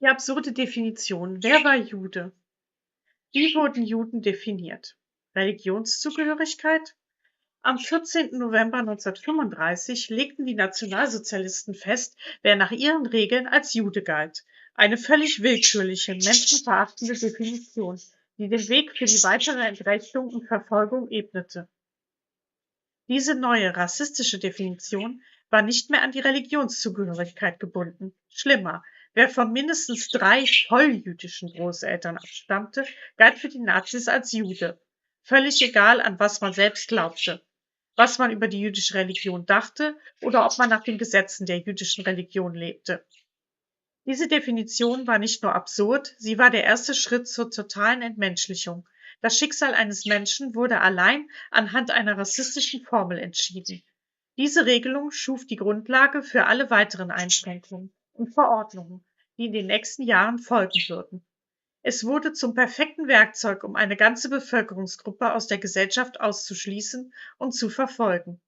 Die absurde Definition. Wer war Jude? Wie wurden Juden definiert? Religionszugehörigkeit? Am 14. November 1935 legten die Nationalsozialisten fest, wer nach ihren Regeln als Jude galt. Eine völlig willkürliche, menschenverachtende Definition, die den Weg für die weitere Entrechtung und Verfolgung ebnete. Diese neue rassistische Definition war nicht mehr an die Religionszugehörigkeit gebunden. Schlimmer, wer von mindestens 3 volljüdischen Großeltern abstammte, galt für die Nazis als Jude. Völlig egal, an was man selbst glaubte, was man über die jüdische Religion dachte oder ob man nach den Gesetzen der jüdischen Religion lebte. Diese Definition war nicht nur absurd, sie war der erste Schritt zur totalen Entmenschlichung. Das Schicksal eines Menschen wurde allein anhand einer rassistischen Formel entschieden. Diese Regelung schuf die Grundlage für alle weiteren Einschränkungen und Verordnungen, die in den nächsten Jahren folgen würden. Es wurde zum perfekten Werkzeug, um eine ganze Bevölkerungsgruppe aus der Gesellschaft auszuschließen und zu verfolgen.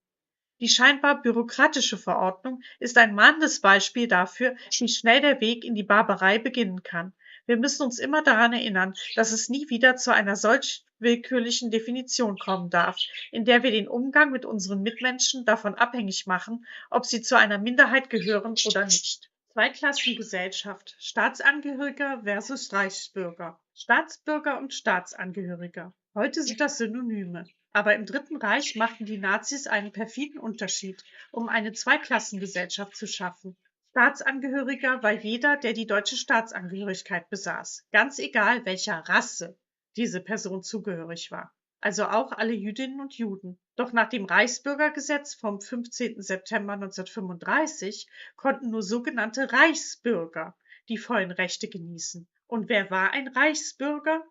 Die scheinbar bürokratische Verordnung ist ein mahnendes Beispiel dafür, wie schnell der Weg in die Barbarei beginnen kann. Wir müssen uns immer daran erinnern, dass es nie wieder zu einer solch willkürlichen Definition kommen darf, in der wir den Umgang mit unseren Mitmenschen davon abhängig machen, ob sie zu einer Minderheit gehören oder nicht. Zweiklassengesellschaft, Staatsangehöriger versus Reichsbürger, Staatsbürger und Staatsangehöriger. Heute sind das Synonyme. Aber im Dritten Reich machten die Nazis einen perfiden Unterschied, um eine Zweiklassengesellschaft zu schaffen. Staatsangehöriger war jeder, der die deutsche Staatsangehörigkeit besaß, ganz egal welcher Rasse diese Person zugehörig war. Also auch alle Jüdinnen und Juden. Doch nach dem Reichsbürgergesetz vom 15. September 1935 konnten nur sogenannte Reichsbürger die vollen Rechte genießen. Und wer war ein Reichsbürger?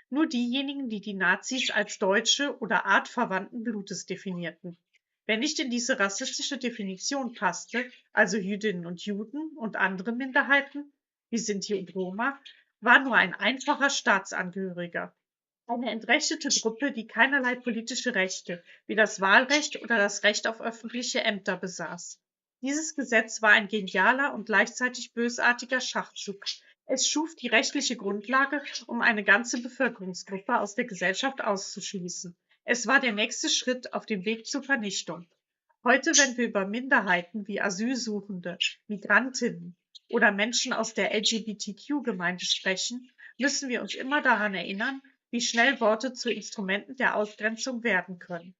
Nur diejenigen, die die Nazis als Deutsche oder artverwandten Blutes definierten. Wer nicht in diese rassistische Definition passte, also Jüdinnen und Juden und andere Minderheiten, wie Sinti und Roma, war nur ein einfacher Staatsangehöriger. Eine entrechtete Gruppe, die keinerlei politische Rechte, wie das Wahlrecht oder das Recht auf öffentliche Ämter besaß. Dieses Gesetz war ein genialer und gleichzeitig bösartiger Schachzug. Es schuf die rechtliche Grundlage, um eine ganze Bevölkerungsgruppe aus der Gesellschaft auszuschließen. Es war der nächste Schritt auf dem Weg zur Vernichtung. Heute, wenn wir über Minderheiten wie Asylsuchende, Migrantinnen oder Menschen aus der LGBTQ-Gemeinde sprechen, müssen wir uns immer daran erinnern, wie schnell Worte zu Instrumenten der Ausgrenzung werden können.